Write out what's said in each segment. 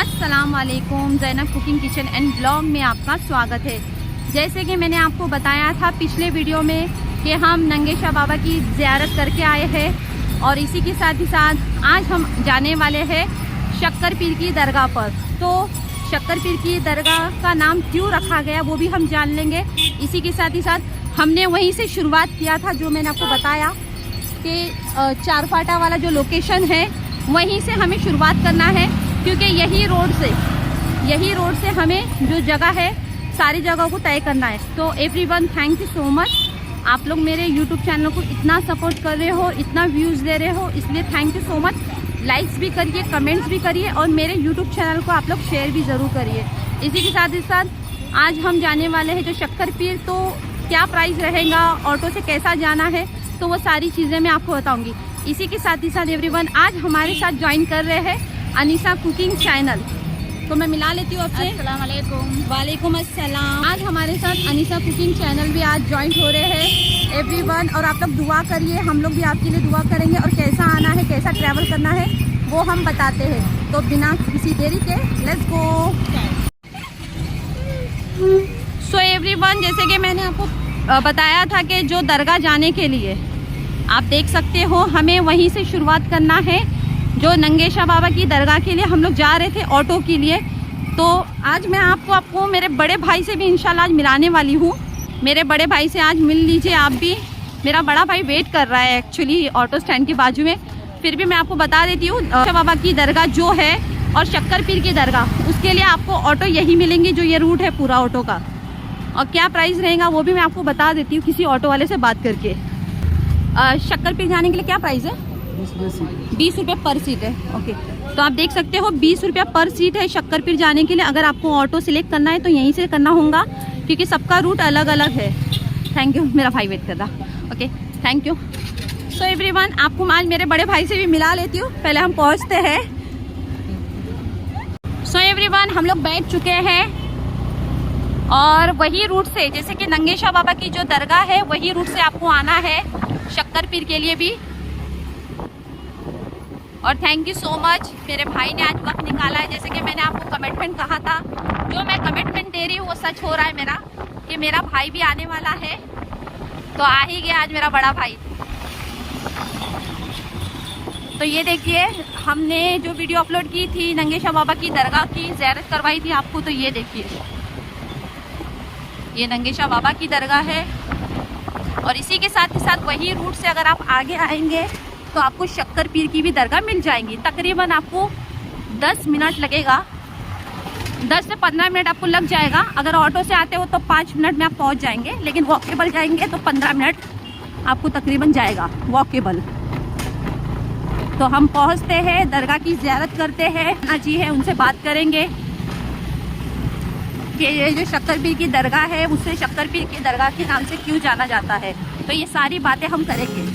अस्सलाम वालेकुम। Zainab cooking kitchen and blog में आपका स्वागत है। जैसे कि मैंने आपको बताया था पिछले वीडियो में कि हम नंगेशा बाबा की ज़ियारत करके आए हैं और इसी के साथ ही साथ आज हम जाने वाले हैं शक्कर पीर की दरगाह पर। तो शक्कर पीर की दरगाह का नाम क्यों रखा गया वो भी हम जान लेंगे। इसी के साथ ही साथ हमने वहीं से शुरुआत किया था, जो मैंने आपको बताया कि चारफाटा वाला जो लोकेशन है वहीं से हमें शुरुआत करना है, क्योंकि यही रोड से हमें जो जगह है सारी जगहों को तय करना है। तो everyone thank you so much. आप लोग मेरे यूट्यूब चैनल को इतना सपोर्ट कर रहे हो, इतना व्यूज़ दे रहे हो, इसलिए thank you so much. Likes भी करिए, कमेंट्स भी करिए और मेरे यूट्यूब चैनल को आप लोग शेयर भी ज़रूर करिए। इसी के साथ ही साथ आज हम जाने वाले हैं जो शक्कर पीर। तो क्या प्राइस रहेगा, ऑटो से कैसा जाना है, तो वो सारी चीज़ें मैं आपको बताऊँगी। इसी के साथ ही साथ एवरीवन आज हमारे साथ ज्वाइन कर रहे हैं अनीसा कुकिंग चैनल। तो मैं मिला लेती हूँ आपसे। अस्सलाम वालेकुम। वालेकुम अस्सलाम। आज हमारे साथ अनीसा कुकिंग चैनल भी आज ज्वाइन हो रहे हैं एवरीवन। और आप लोग दुआ करिए, हम लोग भी आपके लिए दुआ करेंगे और कैसा आना है, कैसा ट्रैवल करना है वो हम बताते हैं। तो बिना किसी देरी के लेट्स गो। सो एवरीवन, जैसे कि मैंने आपको बताया था कि जो दरगाह जाने के लिए आप देख सकते हो हमें वहीं से शुरुआत करना है। जो नंगेशा बाबा की दरगाह के लिए हम लोग जा रहे थे ऑटो के लिए। तो आज मैं आपको मेरे बड़े भाई से भी इंशाल्लाह आज मिलाने वाली हूँ। मेरे बड़े भाई से आज मिल लीजिए आप भी। मेरा बड़ा भाई वेट कर रहा है एक्चुअली ऑटो स्टैंड के बाजू में। फिर भी मैं आपको बता देती हूँ नंगेशा बाबा की दरगाह जो है और शक्कर पीर की दरगाह, उसके लिए आपको ऑटो यही मिलेंगे, जो ये रूट है पूरा ऑटो का। और क्या प्राइस रहेगा वो भी मैं आपको बता देती हूँ किसी ऑटो वाले से बात करके। शक्कर पीर जाने के लिए क्या प्राइस है? 20 रुपये पर सीट है। ओके, तो आप देख सकते हो 20 रुपया पर सीट है शक्कर पीर जाने के लिए। अगर आपको ऑटो सिलेक्ट करना है तो यहीं से करना होगा, क्योंकि सबका रूट अलग अलग है। थैंक यू, मेरा भाई वेट कर रहा। Okay, thank you. So everyone, आपको आज मेरे बड़े भाई से भी मिला लेती हूँ। पहले हम पहुँचते हैं। सो एवरीवन, हम लोग बैठ चुके हैं और वही रूट से, जैसे कि नंगेशा बाबा की जो दरगाह है वही रूट से आपको आना है शक्कर पीर के लिए भी। और थैंक यू सो मच, मेरे भाई ने आज वक्त निकाला है। जैसे कि मैंने आपको कमिटमेंट कहा था, जो मैं कमिटमेंट दे रही हूँ वो सच हो रहा है मेरा, कि मेरा भाई भी आने वाला है। तो आ ही गया आज मेरा बड़ा भाई। तो ये देखिए, हमने जो वीडियो अपलोड की थी नंगेशा बाबा की दरगाह की, ज़ियारत करवाई थी आपको। तो ये देखिए, ये नंगेशा बाबा की दरगाह है। और इसी के साथ ही साथ वही रूट से अगर आप आगे आएंगे तो आपको शक्कर पीर की भी दरगाह मिल जाएंगी। तकरीबन आपको 10 मिनट लगेगा, 10 से 15 मिनट आपको लग जाएगा। अगर ऑटो से आते हो तो 5 मिनट में आप पहुंच जाएंगे, लेकिन वॉकेबल जाएंगे तो 15 मिनट आपको तकरीबन जाएगा वॉकेबल। तो हम पहुंचते हैं, दरगाह की ज़ियारत करते हैं। ना जी है, उनसे बात करेंगे कि ये जो शक्कर पीर की दरगाह है उससे शक्कर पीर की दरगाह के नाम से क्यों जाना जाता है। तो ये सारी बातें हम करेंगे।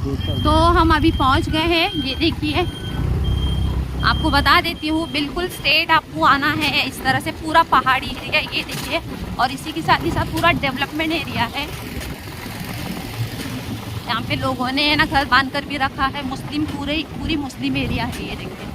तो हम अभी पहुंच गए हैं। ये देखिए, आपको बता देती हूँ, बिल्कुल स्ट्रेट आपको आना है। इस तरह से पूरा पहाड़ी एरिया ये देखिए, और इसी के साथ ही साथ पूरा डेवलपमेंट एरिया है। यहाँ पे लोगों ने ना घर बांध कर भी रखा है। मुस्लिम पूरी मुस्लिम एरिया है ये देखिए।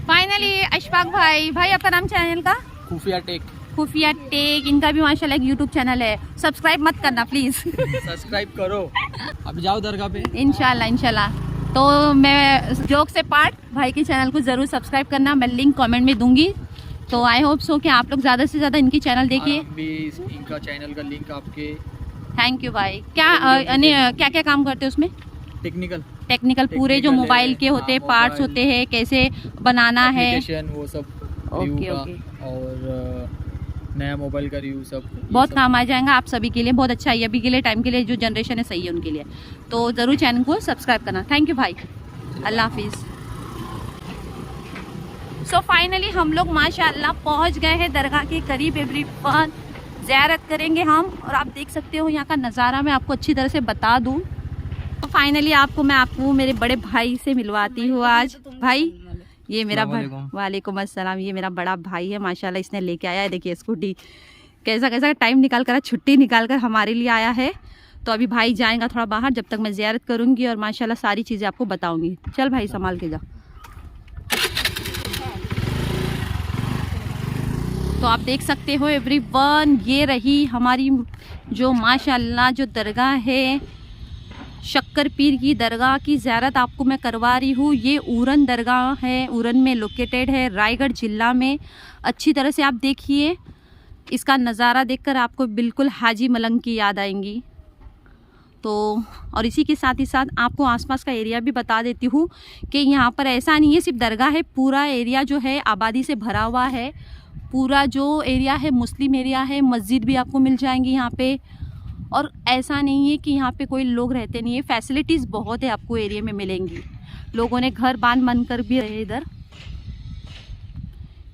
फाइनली अशफाक भाई आपका नाम चैनल का? खुफिया टेक। खुफिया टेक, इनका भी माशाल्लाह एक यूट्यूब चैनल है। सब्सक्राइब मत करना प्लीज। सब्सक्राइब करो। अभी जाओ दरगाह पे। इंशाल्लाह। तो मैं जोक से पार्ट, भाई के चैनल को जरूर सब्सक्राइब करना। मैं लिंक कमेंट में दूंगी। तो आई होप सो कि आप लोग ज़्यादा से ज़्यादा इनकी चैनल देखिए। इनका चैनल का लिंक आपके। थैंक यू भाई। क्या क्या काम करते हैं उसमें? टेक्निकल पूरे जो मोबाइल के होते हैं पार्ट्स होते हैं, कैसे बनाना है वो सब। ओके। और नया मोबाइल का रिव्यू सब बहुत काम आ जाएगा आप सभी के लिए। बहुत अच्छा है, अभी के लिए टाइम के लिए जो जनरेशन है सही है उनके लिए। तो ज़रूर चैनल को सब्सक्राइब करना। थैंक यू भाई, अल्लाह हाफिज़। सो फाइनली हम लोग माशाल्लाह पहुंच गए हैं दरगाह के करीब। एवरीवन ज़ियारत करेंगे हम, और आप देख सकते हो यहाँ का नज़ारा मैं आपको अच्छी तरह से बता दूँ। तो फाइनली मैं आपको मेरे बड़े भाई से मिलवाती हूँ आज। भाई ये मेरा वालेकुम अस्सलाम। ये मेरा बड़ा भाई है माशाल्लाह, इसने लेके आया है देखिए स्कूटी। कैसा टाइम निकाल कर, छुट्टी निकाल कर हमारे लिए आया है। तो अभी भाई जाएगा थोड़ा बाहर, जब तक मैं ज़ियारत करूँगी और माशाल्लाह सारी चीज़ें आपको बताऊँगी। चल भाई संभाल के जा। तो आप देख सकते हो एवरीवन, ये रही हमारी जो माशाल्लाह जो दरगाह है, शक्कर पीर की दरगाह की ज़ियारत आपको मैं करवा रही हूँ। ये उरन दरगाह है, उरन में लोकेटेड है, रायगढ़ ज़िला में। अच्छी तरह से आप देखिए, इसका नज़ारा देखकर आपको बिल्कुल हाजी मलंग की याद आएंगी। तो और इसी के साथ ही साथ आपको आसपास का एरिया भी बता देती हूँ कि यहाँ पर ऐसा नहीं है सिर्फ दरगाह है, पूरा एरिया जो है आबादी से भरा हुआ है। पूरा जो एरिया है मुस्लिम एरिया है, मस्जिद भी आपको मिल जाएंगी यहाँ पे। और ऐसा नहीं है कि यहाँ पे कोई लोग रहते नहीं है, फैसिलिटीज़ बहुत है आपको एरिया में मिलेंगी। लोगों ने घर बांध कर भी रहे इधर,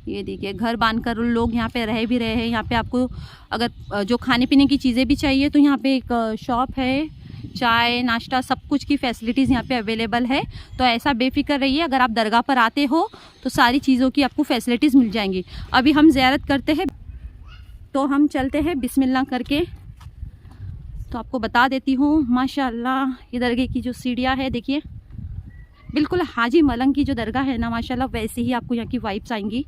ये देखिए घर बांध कर लोग यहाँ पे रह भी रहे हैं। यहाँ पे आपको अगर जो खाने पीने की चीज़ें भी चाहिए तो यहाँ पे एक शॉप है, चाय नाश्ता सब कुछ की फैसिलिटीज़ यहाँ पे अवेलेबल है। तो ऐसा बेफिक्र रहिए, अगर आप दरगाह पर आते हो तो सारी चीज़ों की आपको फैसिलिटीज़ मिल जाएंगी। अभी हम ज़ियारत करते हैं, तो हम चलते हैं बिस्मिल्लाह करके। तो आपको बता देती हूँ माशाल्लाह ये दरगाह की जो सीढ़ियाँ है देखिए, बिल्कुल हाजी मलंग की जो दरगाह है ना माशाल्लाह वैसे ही आपको यहाँ की वाइब्स आएंगी।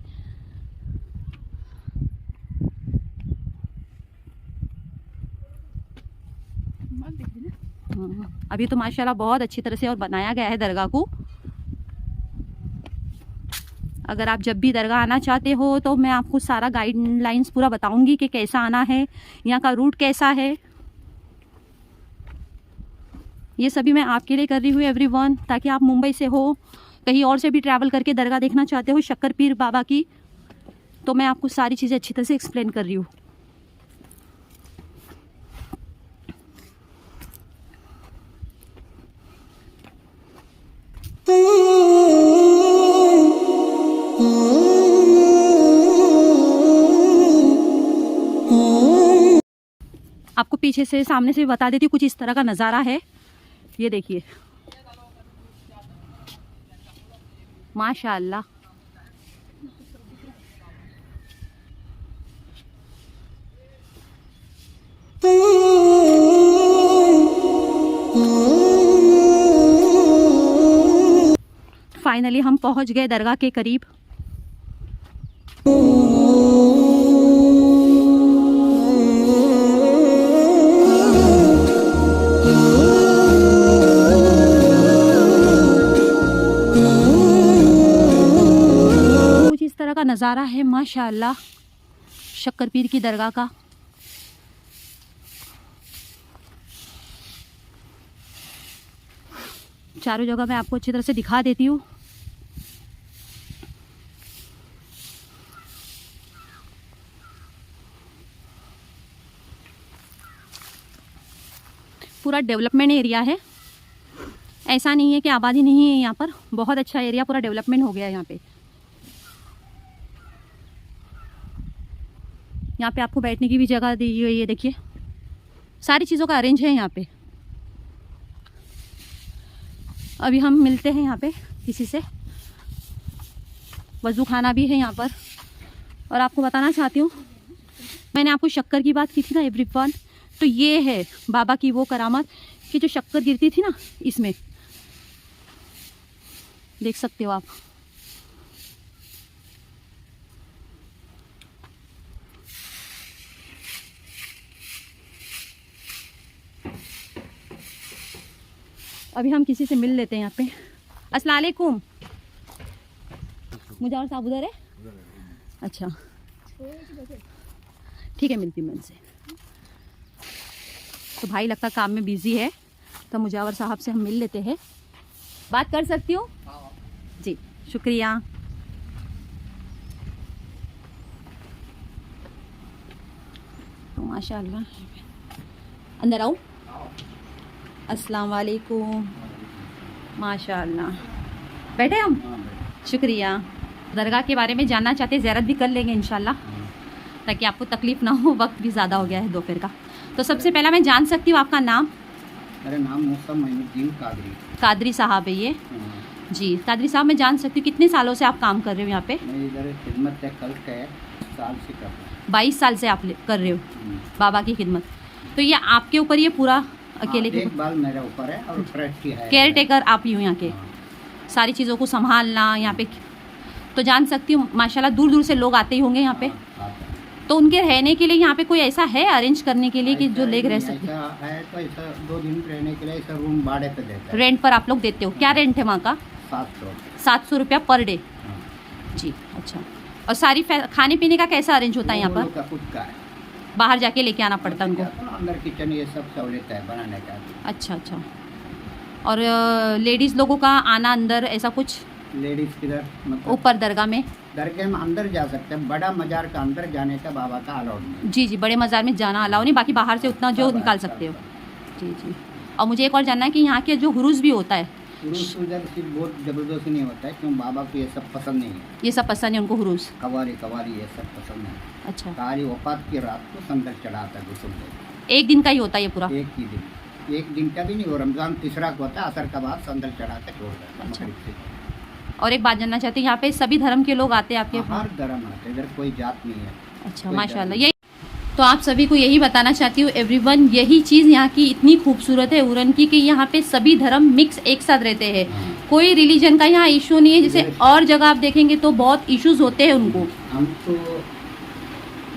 अभी तो माशाल्लाह बहुत अच्छी तरह से और बनाया गया है दरगाह को। अगर आप जब भी दरगाह आना चाहते हो तो मैं आपको सारा गाइडलाइंस पूरा बताऊंगी कि कैसा आना है, यहाँ का रूट कैसा है। ये सभी मैं आपके लिए कर रही हूँ एवरीवन, ताकि आप मुंबई से हो, कहीं और से भी ट्रैवल करके दरगाह देखना चाहते हो शक्कर पीर बाबा की, तो मैं आपको सारी चीज़ें अच्छी तरह से एक्सप्लेन कर रही हूँ। आपको पीछे से सामने से बता देती हूँ, कुछ इस तरह का नज़ारा है। ये देखिए माशाअल्लाह। फाइनली हम पहुंच गए दरगाह के करीब। कुछ इस तरह का नज़ारा है माशाअल्लाह शक्कर पीर की दरगाह का। चारों जगह मैं आपको अच्छी तरह से दिखा देती हूँ। पूरा डेवलपमेंट एरिया है, ऐसा नहीं है कि आबादी नहीं है यहाँ पर, बहुत अच्छा एरिया, पूरा डेवलपमेंट हो गया है यहाँ पे। यहाँ पे आपको बैठने की भी जगह दी हुई है, देखिए सारी चीज़ों का अरेंज है यहाँ पे। अभी हम मिलते हैं यहाँ पे किसी से, वज़ू खाना भी है यहाँ पर। और आपको बताना चाहती हूँ, मैंने आपको शक्कर की बात की थी ना एवरीवन, तो ये है बाबा की वो करामत कि जो शक्कर गिरती थी ना इसमें, देख सकते हो आप। अभी हम किसी से मिल लेते हैं यहाँ पे। अस्सलाम वालेकुम। मुझे और साहब उधर है? अच्छा ठीक है, मिलती हूँ उनसे। तो भाई लगता काम में बिजी है, तो मुजावर साहब से हम मिल लेते हैं। बात कर सकती हूँ जी? शुक्रिया। तो माशाअल्लाह, अंदर आऊँ? अस्सलाम वालेकुम। माशाअल्लाह, बैठे हम? शुक्रिया। दरगाह के बारे में जानना चाहते हैं, ज़ियारत भी कर लेंगे इंशाल्लाह, ताकि आपको तकलीफ़ ना हो, वक्त भी ज़्यादा हो गया है दोपहर का। तो सबसे पहला मैं जान सकती हूँ आपका नाम? मेरा नाम मोहम्मद कादरी। कादरी साहब है ये? जी कादरी साहब, मैं जान सकती हूँ कितने सालों से आप काम कर रहे हो यहाँ पे? मैं इधर खिदमत कल के साल से कर रहा हूँ। 22 साल से आप कर रहे हो बाबा की खिदमत। तो ये आपके ऊपर ये पूरा अकेले के देखभाल मेरे ऊपर है और ट्रस्टी है, केयर टेकर आप ही हो यहाँ के, सारी चीज़ों को संभालना यहाँ पे। तो जान सकती हूँ माशाल्लाह दूर दूर से लोग आते ही होंगे यहाँ पे, तो उनके रहने के लिए यहाँ पे कोई ऐसा है अरेंज करने के लिए कि जो लोग रह सकते हैं? ऐसा है तो ऐसा 2 दिन रहने के लिए ऐसा रूम भाड़े पे देता है। रेंट पर आप लोग देते हो? क्या रेंट है वहाँ का? 700 रुपया पर डे। जी अच्छा। और सारी खाने पीने का कैसा अरेंज होता है यहाँ पर? का खुद का है, बाहर जाके लेके आना पड़ता है उनको? अंदर किचन ये सब सहूलियत है बनाने का। अच्छा अच्छा। और लेडीज़ लोगों का आना अंदर ऐसा कुछ? लेडीज किधर मतलब ऊपर दरगाह में? दरगाह में अंदर जा सकते हैं, बड़ा मजार का अंदर जाने का बाबा का अलाउड नहीं। जी जी, बड़े मज़ार में जाना अलाउ नहीं, बाकी बाहर से उतना जो निकाल सकते हो। जी जी। और मुझे एक और जानना है कि यहाँ के जो हुरूस भी होता है, हुरूस उधर सिर्फ बहुत ज़बरदस्ती नहीं होता है, क्यों बाबा को ये सब पसंद नहीं है। ये सब पसंद है उनको हुरूस? कवारी ये सब पसंद है। अच्छा। कारी वफात की रात को संदर चढ़ाता गुस्ल। एक दिन का ही होता है ये पूरा? एक दिन का भी नहीं, वो रमज़ान तीसरा को होता है, असर का बाद संदर चढ़ा के छोड़ देता है। अच्छा। और एक बात जानना चाहती हूँ, यहाँ पे सभी धर्म के लोग आते हैं आपके? हर धर्म आते, इधर कोई जात नहीं है। अच्छा माशाल्लाह। यही तो आप सभी को यही बताना चाहती हूँ एवरीवन, यही चीज़ यहाँ की इतनी खूबसूरत है उरन की, कि यहाँ पे सभी धर्म मिक्स एक साथ रहते हैं। कोई रिलीजन का यहाँ इशू नहीं है, जैसे और जगह आप देखेंगे तो बहुत इश्यूज होते हैं उनको। हम तो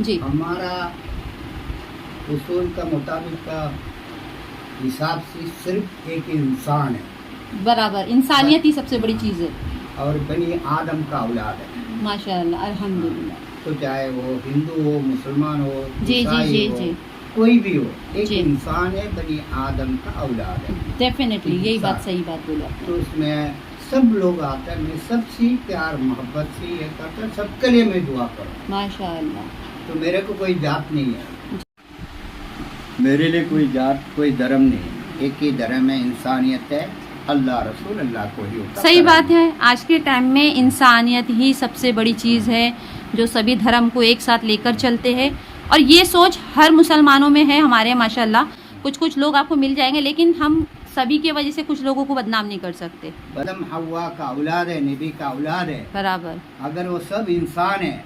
जी हमारा उसूल का मुताबिक का हिसाब से सिर्फ एक इंसान है, बराबर, इंसानियत ही सबसे बड़ी चीज़ है, और बनी आदम का औलाद है माशाल्लाह अल्हम्दुलिल्लाह। तो चाहे वो हिंदू हो, मुसलमान हो, जी ईसाई जी हो, जी कोई भी हो, एक जी। इंसान है, बनी आदम का औलाद है। डेफिनेटली, यही बात इंसान। सही बात बोली आपने। तो उसमें सब लोग आते हैं, मैं सबसे प्यार मोहब्बत से ये करता हूँ, सबके लिए मैं दुआ करूँ। माशाल्लाह। तो मेरे को कोई जात नहीं है, मेरे लिए कोई जात कोई धर्म नहीं है, एक ही धर्म है, इंसानियत है, अल्लाह रसूल अल्लाह को ही होता। सही बात है, आज के टाइम में इंसानियत ही सबसे बड़ी चीज़ है जो सभी धर्म को एक साथ लेकर चलते हैं, और ये सोच हर मुसलमानों में है हमारे माशाल्लाह। कुछ कुछ लोग आपको मिल जाएंगे, लेकिन हम सभी की वजह से कुछ लोगों को बदनाम नहीं कर सकते। बदम हवा का औलाद है, नबी का औलाद है, बराबर। अगर वो सब इंसान है,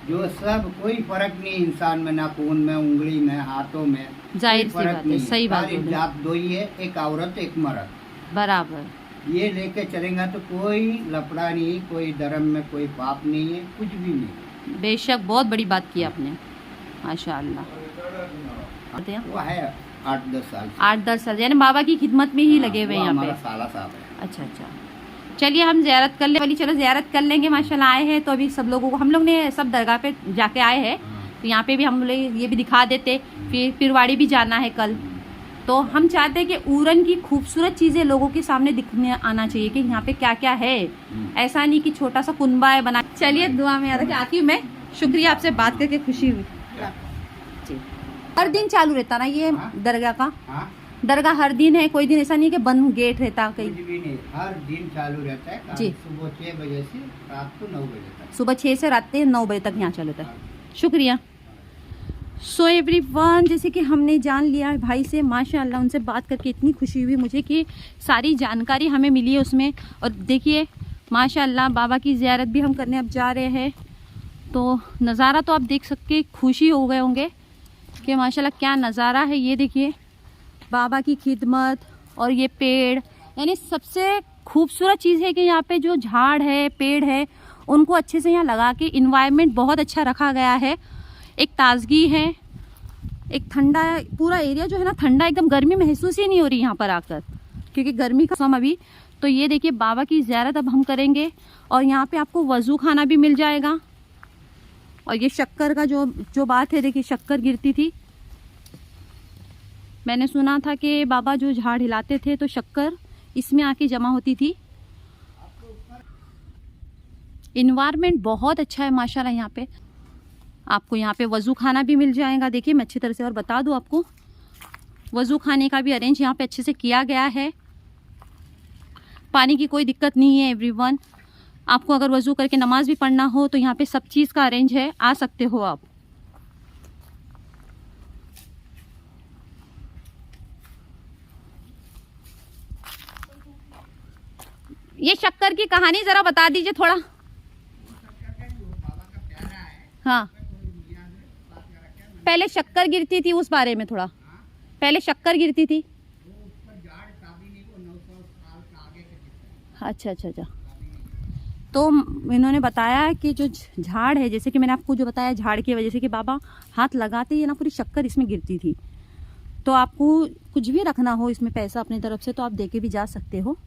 जो सब कोई फर्क नहीं इंसान में, ना खून में, उंगली में, हाथों में, जाहिर सी फर्क बात है, नहीं। सही बात खाली बोली। जात दो ही है, एक औरत एक मर्द, बराबर। ये लेके चलेगा तो कोई लफड़ा नहीं, कोई धर्म में कोई पाप नहीं है, कुछ भी नहीं। बेशक, बहुत बड़ी बात की आपने माशाल्लाह। वो है 8-10 साल से। 8-10 साल, यानी बाबा की खिदमत में ही लगे हुए वो यहाँ हमारा पे। साला साहब है। अच्छा अच्छा, चलिए हम ज़ियारत कर ले वाली, चलो ज़ियारत कर लेंगे। माशाल्लाह आए हैं तो अभी सब लोगों को, हम लोग ने सब दरगाह पे जाके आए हैं, तो यहाँ पे भी हम लोग ये भी दिखा देते, फिर पिरवाड़ी भी जाना है कल। तो हम चाहते हैं कि उरन की खूबसूरत चीज़ें लोगों के सामने दिखने आना चाहिए कि यहाँ पे क्या क्या है, ऐसा नहीं कि छोटा सा कुनबा है बना। चलिए दुआ में याद आती हूँ मैं। शुक्रिया, आपसे बात करके खुशी हुई जी। हर दिन चालू रहता ना ये दरगाह का? हाँ, दरगाह हर दिन है, कोई दिन ऐसा नहीं है कि बंद गेट रहता कहीं? कुछ भी नहीं, हर दिन चालू रहता है। जी। सुबह 6 बजे से रात को 9 बजे तक। सुबह 6 से रात के 9 बजे तक यहाँ चालू होता है। शुक्रिया। सो एवरीवन, जैसे कि हमने जान लिया है भाई से, माशाल्लाह उनसे बात करके इतनी खुशी हुई मुझे कि सारी जानकारी हमें मिली है उसमें। और देखिए माशाल्लाह बाबा की ज़ियारत भी हम करने अब जा रहे हैं, तो नज़ारा तो आप देख सकते खुशी हो गए होंगे कि माशाल्लाह क्या नज़ारा है। ये देखिए बाबा की खिदमत और ये पेड़, यानी सबसे खूबसूरत चीज़ है कि यहाँ पे जो झाड़ है पेड़ है उनको अच्छे से यहाँ लगा के इन्वायरमेंट बहुत अच्छा रखा गया है। एक ताजगी है, एक ठंडा, पूरा एरिया जो है ना ठंडा, एकदम गर्मी महसूस ही नहीं हो रही यहाँ पर आकर, क्योंकि गर्मी का मौसम अभी। तो ये देखिए बाबा की ज़ियारत अब हम करेंगे और यहाँ पे आपको वज़ू खाना भी मिल जाएगा। और ये शक्कर का जो बात है, देखिए शक्कर गिरती थी, मैंने सुना था कि बाबा जो झाड़ हिलाते थे तो शक्कर इसमें आके जमा होती थी। इन्वायरमेंट बहुत अच्छा है माशाल्लाह। यहाँ पे आपको यहाँ पे वज़ू खाना भी मिल जाएगा। देखिए मैं अच्छी तरह से और बता दूँ आपको, वज़ू खाने का भी अरेंज यहाँ पे अच्छे से किया गया है। पानी की कोई दिक्कत नहीं है एवरीवन। आपको अगर वज़ू करके नमाज भी पढ़ना हो तो यहाँ पे सब चीज़ का अरेंज है, आ सकते हो आप। ये शक्कर की कहानी ज़रा बता दीजिए थोड़ा। हाँ, पहले शक्कर गिरती थी, उस बारे में थोड़ा। पहले शक्कर गिरती थी। अच्छा अच्छा अच्छा। तो इन्होंने बताया कि जो झाड़ है, जैसे कि मैंने आपको जो बताया, झाड़ की वजह से कि बाबा हाथ लगाते ही ना पूरी शक्कर इसमें गिरती थी। तो आपको कुछ भी रखना हो इसमें पैसा अपनी तरफ से तो आप देके भी जा सकते हो।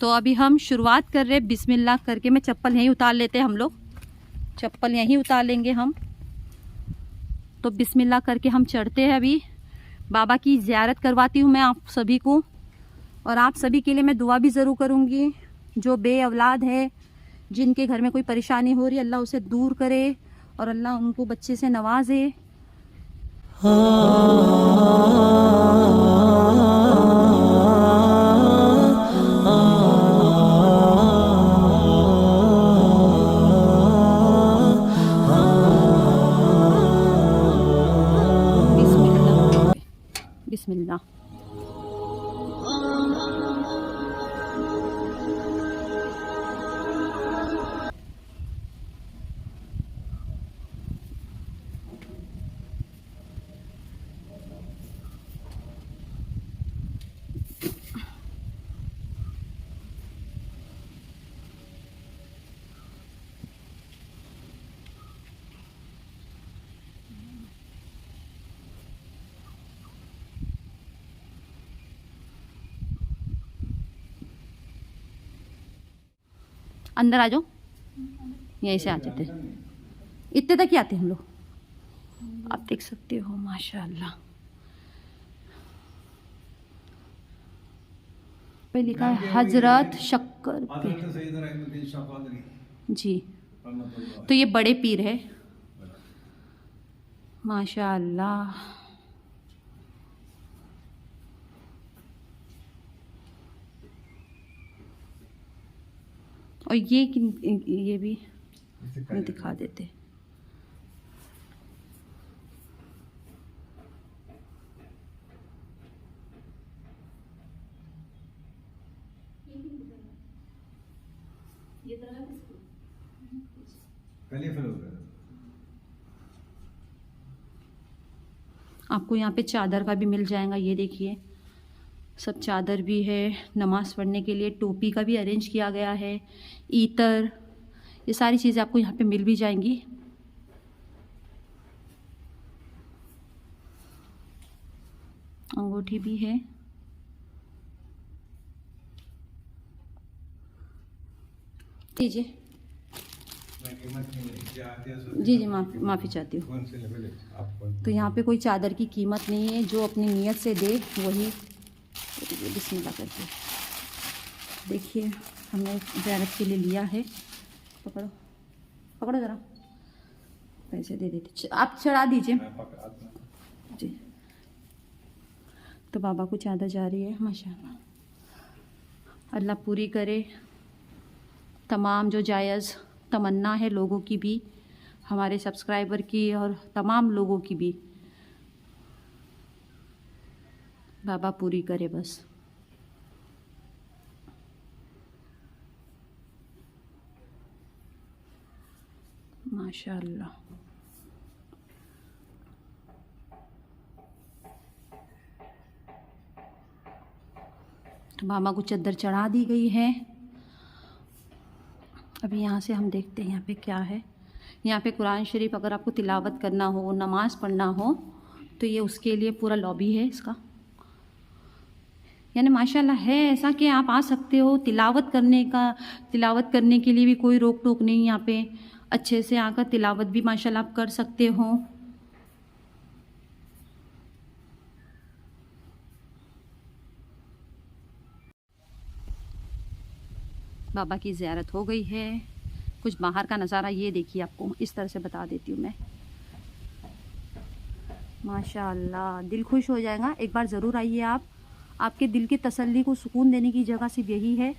तो अभी हम शुरुआत कर रहे, बिस्मिल्लाह करके। मैं चप्पल यहीं उतार लेते हैं, हम लोग चप्पल यहीं उतार लेंगे हम। तो बिस्मिल्लाह करके हम चढ़ते हैं। अभी बाबा की ज़ियारत करवाती हूँ मैं आप सभी को, और आप सभी के लिए मैं दुआ भी ज़रूर करूँगी। जो बे औलाद है, जिनके घर में कोई परेशानी हो रही है, अल्लाह उसे दूर करे और अल्लाह उनको बच्चे से नवाजे। बिस्मिल्लाह। अंदर आ जाओ, यहीं से आ जाते, इतने तक ही आते हम लोग। आप देख सकते हो माशाल्लाह। पे लिखा है हजरत शक्कर जी। तो ये बड़े पीर है माशाल्लाह। और ये भी दिखा देते। आपको यहाँ पे चादर का भी मिल जाएगा। ये देखिए सब चादर भी है, नमाज़ पढ़ने के लिए टोपी का भी अरेंज किया गया है, ईतर, ये सारी चीज़ें आपको यहाँ पे मिल भी जाएंगी। अंगूठी भी है। लीजिए जी जी, माफ़ी चाहती हूँ। तो यहाँ पे कोई चादर की कीमत नहीं है, जो अपनी नीयत से दे वही। बिस्मिल्लाह करके देखिए हमने ज़ियारत के लिए लिया है। पकड़ो पकड़ो ज़रा, पैसे दे देते, आप चढ़ा दीजिए जी। तो बाबा को चादर जा रही है माशाल्लाह। अल्लाह पूरी करे तमाम जो जायज़ तमन्ना है लोगों की भी, हमारे सब्सक्राइबर की और तमाम लोगों की भी, बाबा पूरी करे बस। माशाल्लाह। तो बाबा को चद्दर चढ़ा दी गई है। अभी यहाँ से हम देखते हैं यहाँ पे क्या है। यहाँ पे कुरान शरीफ अगर आपको तिलावत करना हो, नमाज़ पढ़ना हो, तो ये उसके लिए पूरा लॉबी है इसका। यानी माशाल्लाह है ऐसा कि आप आ सकते हो तिलावत करने के लिए भी कोई रोक टोक नहीं। यहाँ पे अच्छे से आकर तिलावत भी माशाल्लाह आप कर सकते हो। बाबा की ज़ियारत हो गई है। कुछ बाहर का नज़ारा ये देखिए, आपको इस तरह से बता देती हूँ मैं। माशाल्लाह दिल खुश हो जाएगा। एक बार ज़रूर आइए आप। आपके दिल की तसल्ली को सुकून देने की जगह सिर्फ यही है,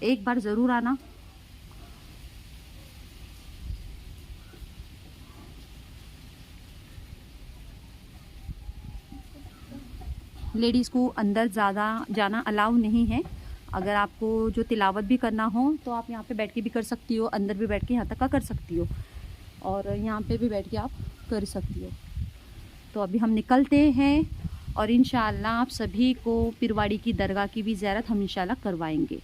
एक बार ज़रूर आना। लेडीज़ को अंदर ज़्यादा जाना अलाउ नहीं है। अगर आपको जो तिलावत भी करना हो तो आप यहाँ पे बैठ के भी कर सकती हो, अंदर भी बैठ के यहाँ तक का कर सकती हो, और यहाँ पे भी बैठ के आप कर सकती हो। तो अभी हम निकलते हैं और इंशाअल्लाह आप सभी को पिरवाड़ी की दरगाह की भी ज़ियारत हम इंशाअल्लाह करवाएंगे।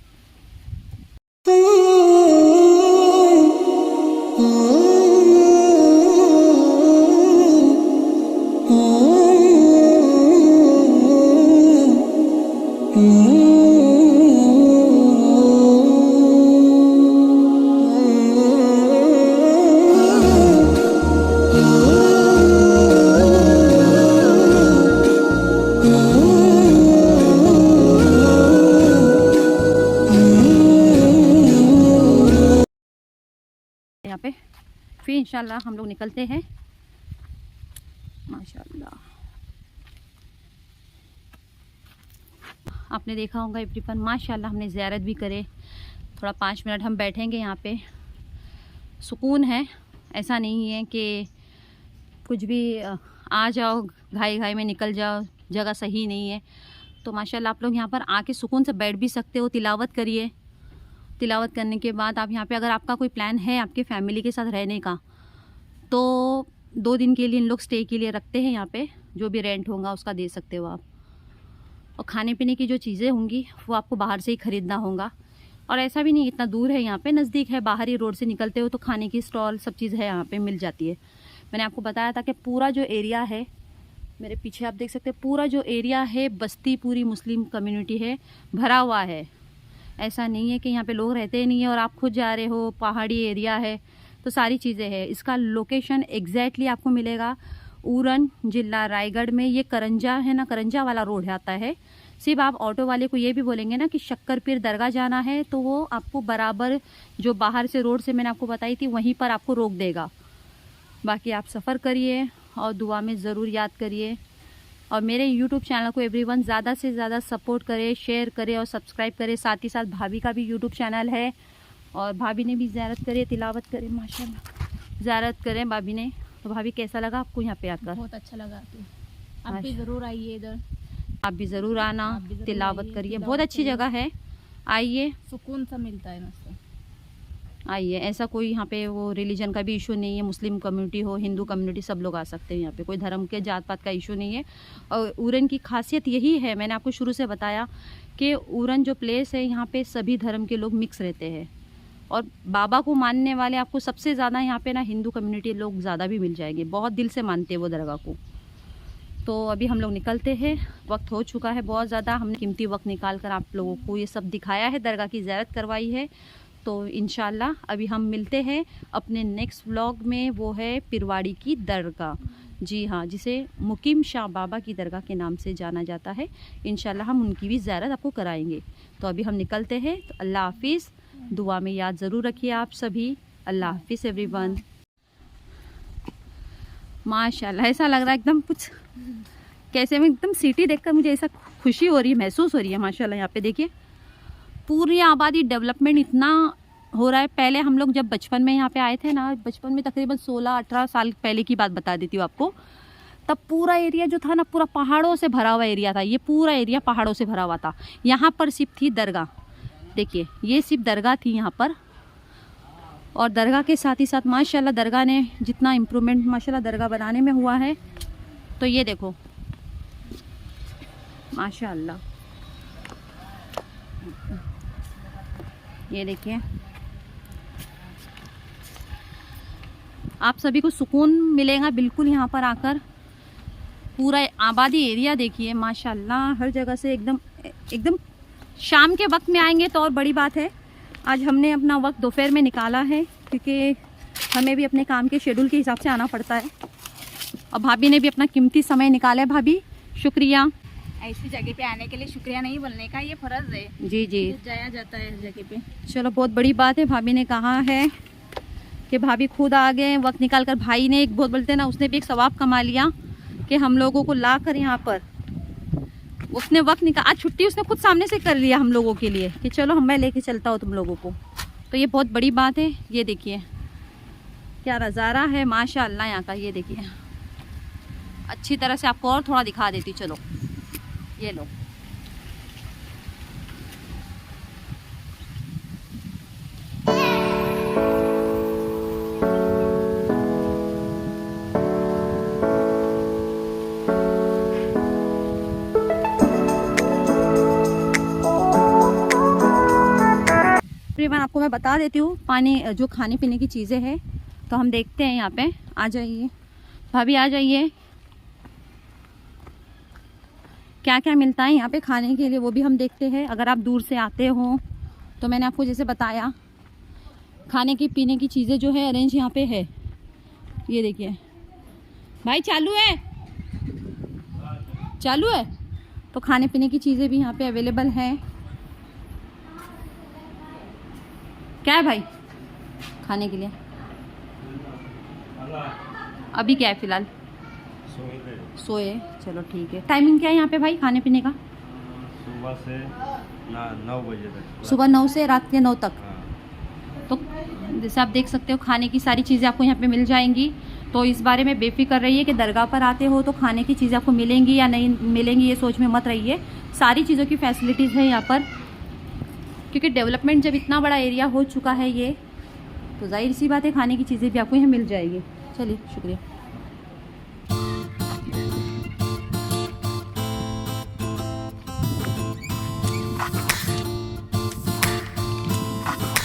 यहाँ पे फिर इंशाल्लाह हम लोग निकलते हैं। माशाल्लाह आपने देखा होगा एवरीवन, माशाल्लाह हमने ज़ियारत भी करे। थोड़ा 5 मिनट हम बैठेंगे यहाँ पे, सुकून है। ऐसा नहीं है कि कुछ भी आ जाओ घाई घाई में निकल जाओ, जगह सही नहीं है। तो माशाल्लाह आप लोग यहाँ पर आके सुकून से बैठ भी सकते हो, तिलावत करिए। तिलावत करने के बाद आप यहाँ पे अगर आपका कोई प्लान है आपके फैमिली के साथ रहने का, तो 2 दिन के लिए इन लोग स्टे के लिए रखते हैं यहाँ पे। जो भी रेंट होगा उसका दे सकते हो आप। और खाने पीने की जो चीज़ें होंगी वो आपको बाहर से ही ख़रीदना होगा। और ऐसा भी नहीं इतना दूर है, यहाँ पे नज़दीक है, बाहर ही रोड से निकलते हो तो खाने की स्टॉल सब चीज़ है यहाँ पे मिल जाती है। मैंने आपको बताया था कि पूरा जो एरिया है, मेरे पीछे आप देख सकते हैं, पूरा जो एरिया है बस्ती पूरी मुस्लिम कम्युनिटी है, भरा हुआ है। ऐसा नहीं है कि यहाँ पे लोग रहते नहीं है और आप खुद जा रहे हो, पहाड़ी एरिया है तो सारी चीज़ें हैं। इसका लोकेशन एग्जैक्टली आपको मिलेगा उरन जिला रायगढ़ में। ये करंजा है ना, करंजा वाला रोड आता है। सिर्फ आप ऑटो वाले को ये भी बोलेंगे ना कि शक्करपीर दरगाह जाना है, तो वो आपको बराबर जो बाहर से रोड से मैंने आपको बताई थी वहीं पर आपको रोक देगा। बाकी आप सफ़र करिए और दुआ में ज़रूर याद करिए। और मेरे YouTube चैनल को एवरीवन ज़्यादा से ज़्यादा सपोर्ट करे, शेयर करे और सब्सक्राइब करे। साथ ही साथ भाभी का भी YouTube चैनल है और भाभी ने भी ज़ियारत करे, तिलावत करे, माशाल्लाह ज़ियारत करें भाभी ने। तो भाभी कैसा लगा आपको यहाँ पे आकर? बहुत अच्छा लगा। आप भी ज़रूर आइए इधर, आप भी ज़रूर आना, तिलावत करिए। बहुत अच्छी जगह है, आइए, सुकून सा मिलता है मस्त। आइए। ऐसा कोई यहाँ पे वो रिलीजन का भी इशू नहीं है। मुस्लिम कम्युनिटी हो, हिंदू कम्युनिटी, सब लोग आ सकते हैं यहाँ पे। कोई धर्म के जात पात का इशू नहीं है। और उरन की खासियत यही है, मैंने आपको शुरू से बताया कि उरन जो प्लेस है यहाँ पे सभी धर्म के लोग मिक्स रहते हैं। और बाबा को मानने वाले आपको सबसे ज़्यादा यहाँ पे ना हिंदू कम्युनिटी लोग ज़्यादा भी मिल जाएंगे, बहुत दिल से मानते हैं वो दरगाह को। तो अभी हम लोग निकलते हैं, वक्त हो चुका है बहुत ज़्यादा। हमने कीमती वक्त निकाल कर आप लोगों को ये सब दिखाया है, दरगाह की ज़ियारत करवाई है। तो इंशाल्लाह अभी हम मिलते हैं अपने नेक्स्ट व्लॉग में, वो है पिरवाड़ी की दरगाह। जी हाँ, जिसे मुकीम शाह बाबा की दरगाह के नाम से जाना जाता है। इंशाल्लाह हम उनकी भी ज़ियारत आपको कराएंगे। तो अभी हम निकलते हैं। तो अल्लाह हाफिज़, दुआ में याद ज़रूर रखिए आप सभी। अल्लाह हाफिज़ एवरीवन। माशाल्लाह ऐसा लग रहा है एकदम कुछ कैसे में एकदम सिटी देखकर मुझे ऐसा खुशी हो रही है, महसूस हो रही है माशाल्लाह। यहाँ पे देखिए पूरी आबादी, डेवलपमेंट इतना हो रहा है। पहले हम लोग जब बचपन में यहाँ पे आए थे ना, बचपन में तकरीबन 16-18 साल पहले की बात बता देती हूँ आपको, तब पूरा एरिया जो था ना पूरा पहाड़ों से भरा हुआ एरिया था। ये पूरा एरिया पहाड़ों से भरा हुआ था। यहाँ पर सिर्फ थी दरगाह, देखिए ये सिर्फ दरगाह थी यहाँ पर। और दरगाह के साथ ही साथ माशाल्लाह दरगाह ने जितना इम्प्रूवमेंट माशाल्लाह दरगाह बनाने में हुआ है, तो ये देखो माशाल्लाह, ये देखिए आप सभी को सुकून मिलेगा बिल्कुल यहाँ पर आकर। पूरा आबादी एरिया देखिए माशाल्लाह, हर जगह से एकदम शाम के वक्त में आएंगे तो और बड़ी बात है। आज हमने अपना वक्त दोपहर में निकाला है क्योंकि हमें भी अपने काम के शेड्यूल के हिसाब से आना पड़ता है, और भाभी ने भी अपना कीमती समय निकाला है। भाभी शुक्रिया। ऐसी जगह पे आने के लिए शुक्रिया नहीं बोलने का, ये फर्ज है। जी जी, जाया जाता है इस जगह पे। चलो बहुत बड़ी बात है। भाभी ने कहा है कि भाभी खुद आ गए वक्त निकाल कर। भाई ने एक बहुत बोलते ना, उसने भी एक सवाब कमा लिया कि हम लोगों को ला कर यहाँ पर उसने वक्त निकाल, आज छुट्टी उसने खुद सामने से कर लिया हम लोगों के लिए कि चलो मैं लेके चलता हूँ तुम लोगों को। तो ये बहुत बड़ी बात है। ये देखिए क्या नज़ारा है माशाल्लाह यहाँ का। ये देखिए अच्छी तरह से आपको और थोड़ा दिखा देती, चलो ये लो। आपको मैं बता देती हूँ पानी जो खाने पीने की चीज़ें हैं, तो हम देखते हैं यहाँ पे। आ जाइए भाभी, आ जाइए। क्या क्या मिलता है यहाँ पे खाने के लिए वो भी हम देखते हैं। अगर आप दूर से आते हो तो मैंने आपको जैसे बताया खाने की पीने की चीज़ें जो है अरेंज यहाँ पे है। ये देखिए भाई चालू है, चालू है। तो खाने पीने की चीज़ें भी यहाँ पे अवेलेबल हैं। क्या है भाई खाने के लिए? अभी क्या है फिलहाल? सोए। चलो ठीक है। टाइमिंग क्या है यहाँ पे भाई खाने पीने का? सुबह से 9 बजे तक। सुबह 9 से रात के 9 तक। तो जैसे आप देख सकते हो खाने की सारी चीज़ें आपको यहाँ पे मिल जाएंगी। तो इस बारे में बेफिक्र रहिए कि दरगाह पर आते हो तो खाने की चीज़ें आपको मिलेंगी या नहीं मिलेंगी, ये सोच में मत रहिए। सारी चीज़ों की फैसिलिटीज़ है यहाँ पर, क्योंकि डेवलपमेंट जब इतना बड़ा एरिया हो चुका है ये, तो जाहिर सी बात है खाने की चीज़ें भी आपको यहाँ मिल जाएगी। चलिए शुक्रिया।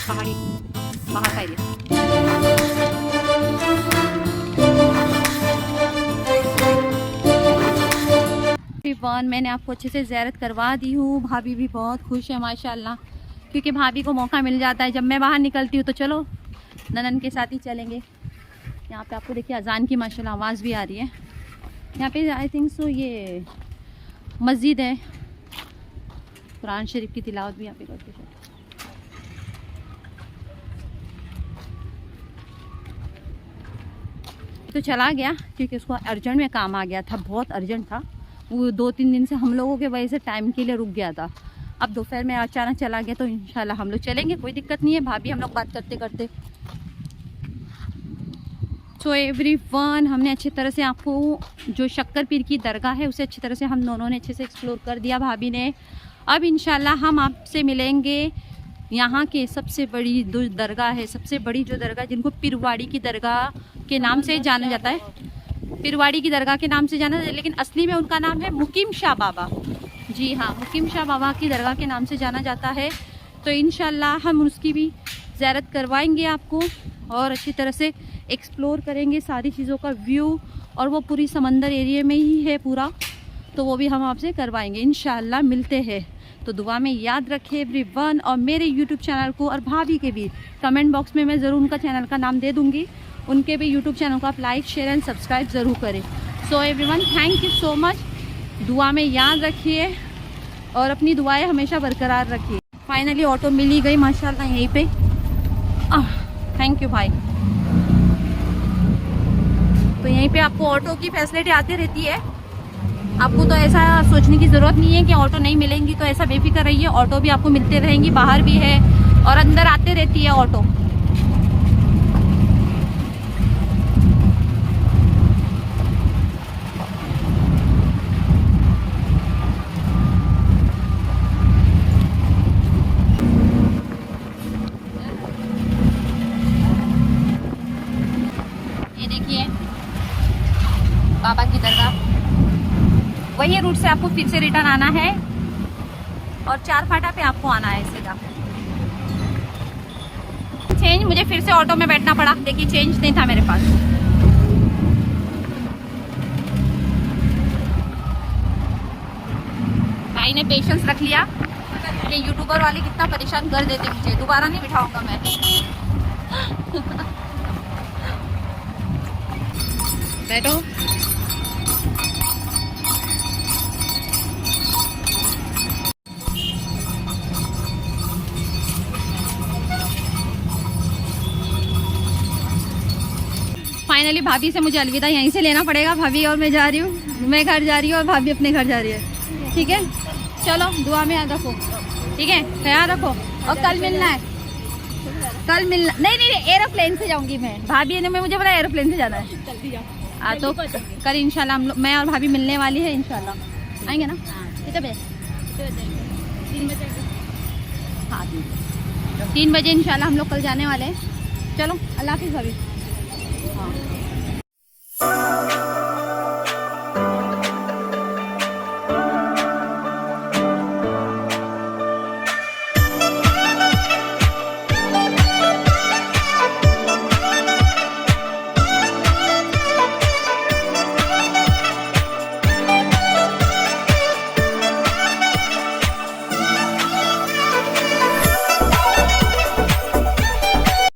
पहाड़ी पहाड़ का एरिया। मैंने आपको अच्छे से ज़ियारत करवा दी हूँ। भाभी भी बहुत खुश है माशाल्लाह, क्योंकि भाभी को मौका मिल जाता है जब मैं बाहर निकलती हूँ तो चलो ननन के साथ ही चलेंगे। यहाँ पे आपको देखिए अजान की माशाल्लाह आवाज़ भी आ रही है। यहाँ पे आई थिंक सो ये मस्जिद है, कुरान शरीफ की तिलावत भी यहाँ पे करते हैं। तो चला गया क्योंकि उसको अर्जेंट में काम आ गया था, बहुत अर्जेंट था। वो 2-3 दिन से हम लोगों के वजह से टाइम के लिए रुक गया था। अब दोपहर में अचानक चला गया, तो इंशाल्लाह हम लोग चलेंगे, कोई दिक्कत नहीं है। भाभी हम लोग बात करते करते। सो एवरीवन, हमने अच्छी तरह से आपको जो शक्कर पीर की दरगाह है उसे अच्छी तरह से हम दोनों ने अच्छे से एक्सप्लोर कर दिया भाभी ने। अब इंशाल्लाह हम आपसे मिलेंगे यहाँ के सबसे बड़ी दरगाह है, सबसे बड़ी जो दरगाह जिनको पिरवाड़ी की दरगाह के नाम से जाना जाता है, पिरवाड़ी की दरगाह के नाम से जाना जाता है, लेकिन असली में उनका नाम है मुकीम शाह बाबा। जी हाँ, मुकीम शाह बाबा की दरगाह के नाम से जाना जाता है। तो इंशाल्लाह हम उसकी भी ज़ियारत करवाएंगे आपको और अच्छी तरह से एक्सप्लोर करेंगे सारी चीज़ों का व्यू, और वो पूरी समंदर एरिया में ही है पूरा, तो वो भी हम आपसे करवाएंगे इंशाल्लाह। मिलते हैं, तो दुआ में याद रखें एवरीवन, और मेरे यूट्यूब चैनल को और भाभी के भी कमेंट बॉक्स में मैं ज़रूर उनका चैनल का नाम दे दूँगी। उनके भी यूट्यूब चैनल को आप लाइक शेयर एंड सब्सक्राइब ज़रूर करें। So everyone, thank you so much. दुआ में याद रखिए और अपनी दुआएं हमेशा बरकरार रखिए। फाइनली ऑटो मिल ही गई माशाल्लाह यहीं पे। थैंक यू भाई। तो यहीं पे आपको ऑटो की फैसिलिटी आती रहती है। आपको तो ऐसा सोचने की ज़रूरत नहीं है कि ऑटो नहीं मिलेंगी, तो ऐसा बेफिक्र रहिए, ऑटो भी आपको मिलते रहेंगी, बाहर भी है और अंदर आते रहती है ऑटो। ये देखिए बाबा की दरगाह, वही रूट से आपको फिर से रिटर्न आना है और 4 फाटा पे आपको आना है सीधा। चेंज, मुझे फिर से ऑटो में बैठना पड़ा, देखिए चेंज नहीं था मेरे पास। भाई ने पेशेंस रख लिया, ये यूट्यूबर वाले कितना परेशान कर देते मुझे, दोबारा नहीं बिठाऊंगा मैं। बैठो। फाइनली भाभी से मुझे अलविदा यहीं से लेना पड़ेगा। भाभी और मैं जा रही हूँ, मैं घर जा रही हूँ और भाभी अपने घर जा रही है। ठीक है, चलो दुआ में याद रखो, ठीक है, ख्याल रखो। और कल मिलना है, कल मिलना। नहीं नहीं, एरोप्लेन से जाऊंगी मैं, भाभी ने मुझे बोला एरोप्लेन से जाना है। तो कल इंशाल्लाह हम लोग, मैं और भाभी मिलने वाली है इंशाल्लाह। आएंगे ना? कितने बजे? 3 बजे। हाँ 3 बजे इंशाल्लाह हम लोग कल जाने वाले हैं। चलो अल्लाह हाफिज़ भाभी। हाँ।